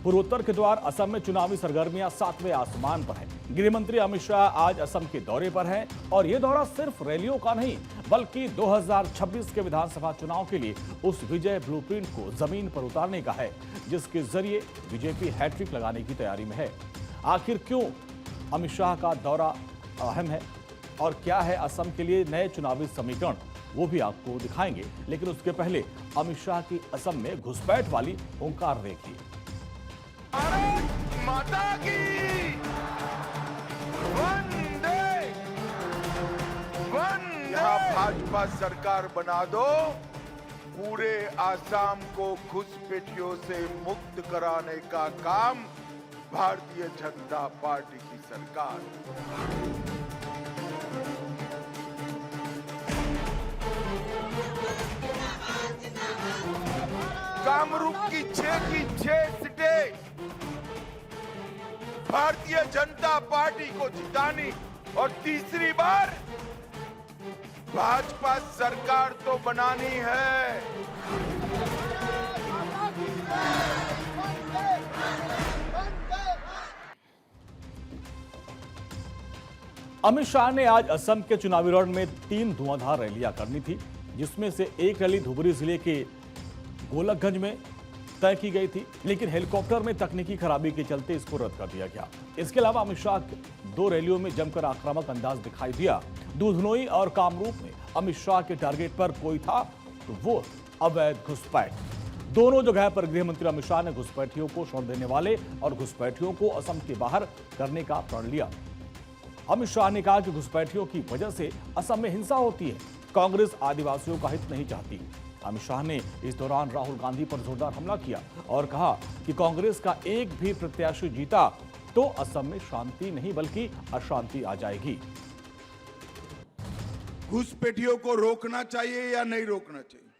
पूर्वोत्तर के द्वार असम में चुनावी सरगर्मियां 7वें आसमान पर है। गृह मंत्री अमित शाह आज असम के दौरे पर हैं और ये दौरा सिर्फ रैलियों का नहीं बल्कि 2026 के विधानसभा चुनाव के लिए उस विजय ब्लूप्रिंट को जमीन पर उतारने का है जिसके जरिए बीजेपी हैट्रिक लगाने की तैयारी में है। आखिर क्यों अमित शाह का दौरा अहम है और क्या है असम के लिए नए चुनावी समीकरण, वो भी आपको दिखाएंगे। लेकिन उसके पहले अमित शाह की असम में घुसपैठ वाली हुंकार देखिए। भारत माता की वंदे वंदे। यहाँ भाजपा सरकार बना दो, पूरे आसाम को घुसपैठियों से मुक्त कराने का काम भारतीय जनता पार्टी की सरकार। कामरूप की 6 सीटें भारतीय जनता पार्टी को जितानी और तीसरी बार भाजपा सरकार तो बनानी है। अमित शाह ने आज असम के चुनावी रण में 3 धुआंधार रैलियां करनी थी, जिसमें से एक रैली धुबरी जिले के गोलकगंज में तय की गई थी, लेकिन हेलीकॉप्टर में तकनीकी खराबी के चलते इसको रद्द कर दिया गया। इसके अलावा अमित शाह 2 रैलियों में जमकर आक्रामक अंदाज दिखाई दिया। दुधनोई और कामरूप में अमित शाह के टारगेट पर कोई था तो वो अवैध घुसपैठ। दोनों जगह पर गृह मंत्री अमित शाह ने घुसपैठियों को शरण देने वाले और घुसपैठियों को असम के बाहर करने का प्रण लिया। अमित शाह ने कहा कि घुसपैठियों की वजह से असम में हिंसा होती है, कांग्रेस आदिवासियों का हित नहीं चाहती। अमित शाह ने इस दौरान राहुल गांधी पर जोरदार हमला किया और कहा कि कांग्रेस का एक भी प्रत्याशी जीता तो असम में शांति नहीं बल्कि अशांति आ जाएगी। घुसपैठियों को रोकना चाहिए या नहीं रोकना चाहिए?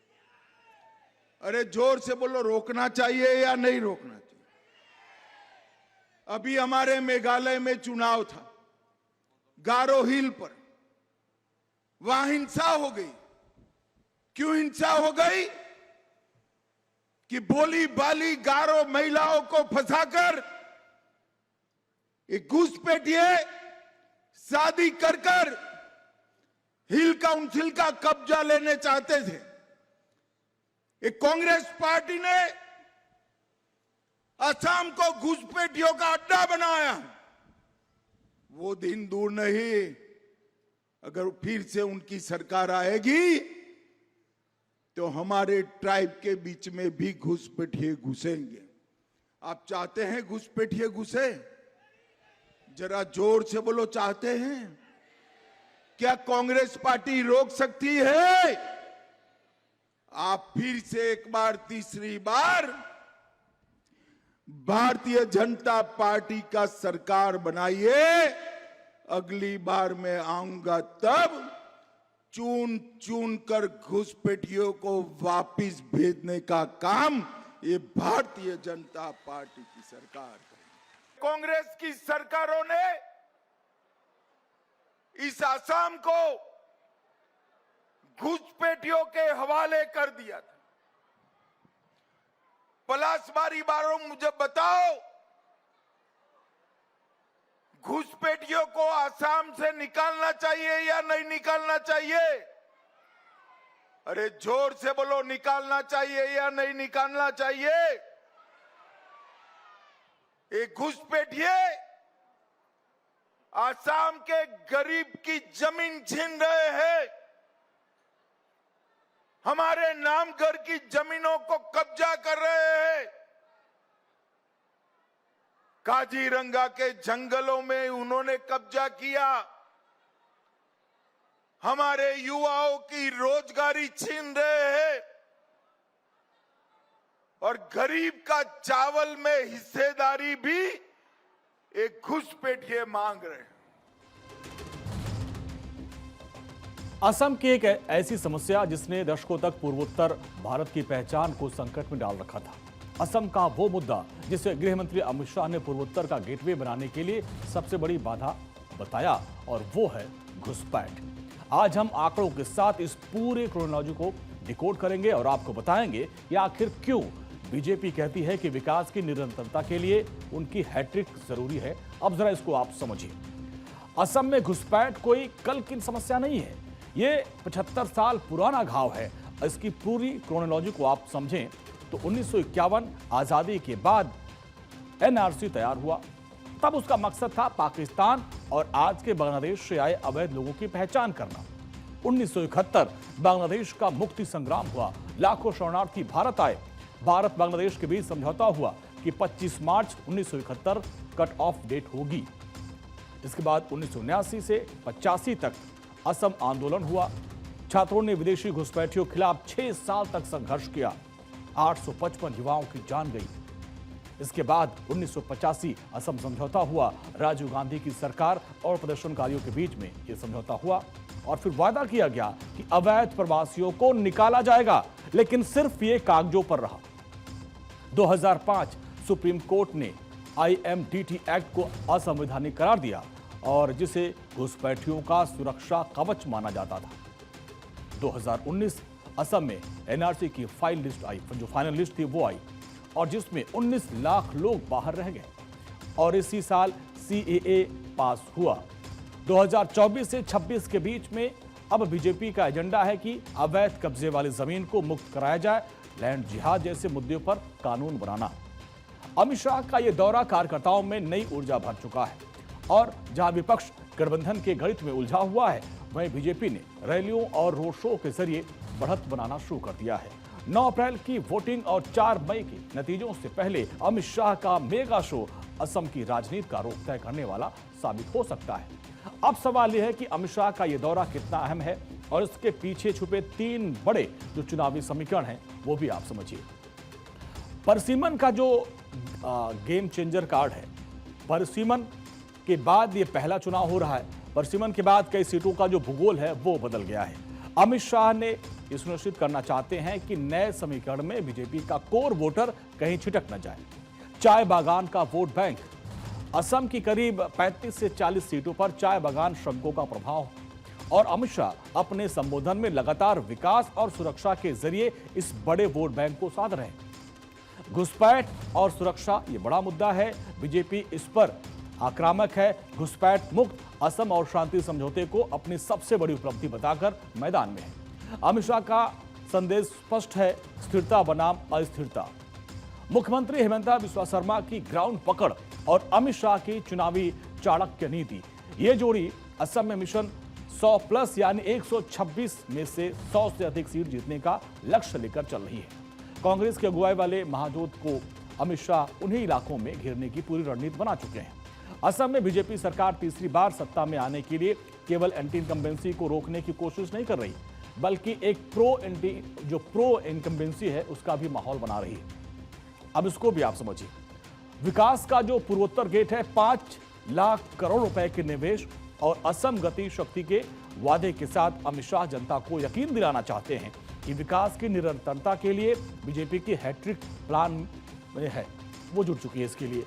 अरे जोर से बोलो, रोकना चाहिए या नहीं रोकना चाहिए? अभी हमारे मेघालय में चुनाव था, गारो हिल पर, वहां हिंसा हो गई। क्यों हिंसा हो गई? कि बोली बाली गारो महिलाओं को फंसाकर एक घुसपैठिए शादी कर कर हिल काउंसिल का कब्जा लेने चाहते थे। एक कांग्रेस पार्टी ने असम को घुसपैठियों का अड्डा बनाया। वो दिन दूर नहीं, अगर फिर से उनकी सरकार आएगी तो हमारे ट्राइब के बीच में भी घुसपैठिए घुसेंगे। आप चाहते हैं घुसपैठिए घुसे? जरा जोर से बोलो, चाहते हैं? क्या कांग्रेस पार्टी रोक सकती है? आप फिर से एक बार, तीसरी बार भारतीय जनता पार्टी का सरकार बनाइए। अगली बार मैं आऊंगा तब चुन चुन कर घुसपैठियों को वापिस भेजने का काम ये भारतीय जनता पार्टी की सरकार करेगी। कांग्रेस की सरकारों ने इस असम को घुसपैठियों के हवाले कर दिया था। पलासबारी वालों, मुझे बताओ, घुसपैठियों को असम से निकालना चाहिए या नहीं निकालना चाहिए? अरे जोर से बोलो, निकालना चाहिए या नहीं निकालना चाहिए? एक घुसपैठिए असम के गरीब की जमीन छीन रहे हैं, हमारे नाम घर की जमीनों को कब्जा कर रहे हैं। काजीरंगा के जंगलों में उन्होंने कब्जा किया, हमारे युवाओं की रोजगारी छीन रहे हैं और गरीब का चावल में हिस्सेदारी भी एक घुसपैठिए मांग रहे हैं। असम की एक ऐसी समस्या जिसने दशकों तक पूर्वोत्तर भारत की पहचान को संकट में डाल रखा था। असम का वो मुद्दा जिसे गृह मंत्री अमित शाह ने पूर्वोत्तर का गेटवे बनाने के लिए सबसे बड़ी बाधा बताया और वो है घुसपैठ। आज हम आंकड़ों के साथ इस पूरे क्रोनोलॉजी को डिकोड करेंगे और आपको बताएंगे कि आखिर क्यों बीजेपी कहती है कि विकास की निरंतरता के लिए उनकी हैट्रिक जरूरी है। अब जरा इसको आप समझिए। असम में घुसपैठ कोई कल की समस्या नहीं है, ये 75 साल पुराना घाव है। इसकी पूरी क्रोनोलॉजी को आप समझें तो 1951 आजादी के बाद एनआरसी तैयार हुआ। तब उसका मकसद था पाकिस्तान और आज के बांग्लादेश से आए अवैध लोगों की पहचान करना। 1971 बांग्लादेश का मुक्ति संग्राम हुआ, लाखों शरणार्थी भारत आए। भारत बांग्लादेश के बीच समझौता हुआ कि 25 मार्च 1971 कट ऑफ डेट होगी। इसके बाद 1979 से 85 तक असम आंदोलन हुआ। छात्रों ने विदेशी घुसपैठियों के खिलाफ 6 साल तक संघर्ष किया। 855 युवाओं की जान गई। इसके बाद 1985 असम समझौता हुआ। राजीव गांधी की सरकार और प्रदर्शनकारियों के बीच में यह समझौता हुआ और फिर वादा किया गया कि अवैध प्रवासियों को निकाला जाएगा, लेकिन सिर्फ ये कागजों पर रहा। 2005 सुप्रीम कोर्ट ने IMDT एक्ट को असंवैधानिक करार दिया और जिसे घुसपैठियों का सुरक्षा कवच माना जाता था। 2019 असम में एनआरसी की फाइल लिस्ट आई, जो फाइनल लिस्ट थी वो आई और जिसमें 19 लाख लोग बाहर रह गए। और इसी साल CAA पास हुआ। 2024 से 26 के बीच में अब बीजेपी का एजेंडा है कि अवैध कब्जे वाली जमीन को मुक्त कराया जाए, लैंड जिहाद जैसे मुद्दों पर कानून बनाना। अमित शाह का यह दौरा कार्यकर्ताओं में नई ऊर्जा भर चुका है और जहां विपक्ष गठबंधन के गणित में उलझा हुआ है, वहीं बीजेपी ने रैलियों और रोड शो के जरिए बढ़त बनाना शुरू कर दिया है। 9 अप्रैल की वोटिंग और 4 मई के नतीजों से पहले अमित शाह का मेगा शो असम की राजनीति का रुख तय करने वाला साबित हो सकता है। अब सवाल यह है कि अमित शाह का यह दौरा कितना अहम है और इसके पीछे छुपे 3 बड़े जो चुनावी समीकरण हैं वो भी आप समझिए। परसिमन का जो गेम चेंजर कार्ड है, परसिमन के बाद ये पहला चुनाव हो रहा है। परसिमन के बाद कई सीटों का जो भूगोल है वो बदल गया है। अमित शाह ने यह सुनिश्चित करना चाहते हैं कि नए समीकरण में बीजेपी का कोर वोटर कहीं छिटक न जाए। चाय बागान का वोट बैंक, असम की करीब 35 से 40 सीटों पर चाय बागान श्रमिकों का प्रभाव और अमित शाह अपने संबोधन में लगातार विकास और सुरक्षा के जरिए इस बड़े वोट बैंक को साध रहे हैं। घुसपैठ और सुरक्षा ये बड़ा मुद्दा है, बीजेपी इस पर आक्रामक है। घुसपैठ मुक्त असम और शांति समझौते को अपनी सबसे बड़ी उपलब्धि बताकर मैदान में है। अमित शाह का संदेश स्पष्ट है, स्थिरता बनाम अस्थिरता। मुख्यमंत्री हिमंता बिस्वा शर्मा की ग्राउंड पकड़ और अमित शाह की चुनावी चाणक्य नीति, ये जोड़ी असम में मिशन 100 प्लस यानी 126 में से 100 से अधिक सीट जीतने का लक्ष्य लेकर चल रही है। कांग्रेस की अगुवाई वाले महाजोत को अमित शाह उन्हीं इलाकों में घेरने की पूरी रणनीति बना चुके हैं। असम में बीजेपी सरकार तीसरी बार सत्ता में आने के लिए केवल एंटी इनकम्बेंसी को रोकने की कोशिश नहीं कर रही, बल्कि एक प्रो इनकम्बेंसी है उसका भी माहौल बना रही है। अब इसको भी आप समझिए। विकास का जो पूर्वोत्तर गेट है, 5 लाख करोड़ रुपए के निवेश और असम गति शक्ति के वादे के साथ अमित शाह जनता को यकीन दिलाना चाहते हैं कि विकास की निरंतरता के लिए बीजेपी की हैट्रिक प्लान में है, वो जुट चुकी है इसके लिए।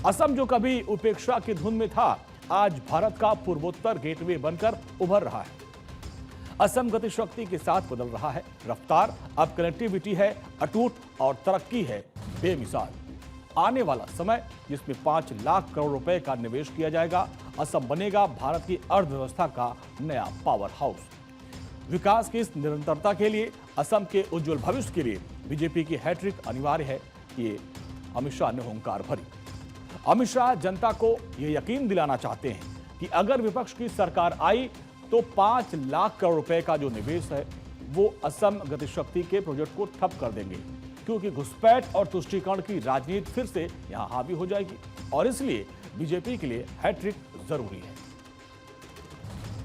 असम जो कभी उपेक्षा की धुन में था, आज भारत का पूर्वोत्तर गेटवे बनकर उभर रहा है। असम गति शक्ति के साथ बदल रहा है रफ्तार, अब कनेक्टिविटी है अटूट और तरक्की है बेमिसाल। आने वाला समय जिसमें 5 लाख करोड़ रुपए का निवेश किया जाएगा, असम बनेगा भारत की अर्थव्यवस्था का नया पावर हाउस। विकास की इस निरंतरता के लिए, असम के उज्जवल भविष्य के लिए बीजेपी की हैट्रिक अनिवार्य है, ये अमित शाह ने हुंकार भरी। अमित शाह जनता को यह यकीन दिलाना चाहते हैं कि अगर विपक्ष की सरकार आई तो 5 लाख करोड़ रुपए का जो निवेश है वो असम गतिशक्ति के प्रोजेक्ट को ठप कर देंगे, क्योंकि घुसपैठ और तुष्टीकरण की राजनीति फिर से यहां हावी हो जाएगी और इसलिए बीजेपी के लिए हैट्रिक जरूरी है।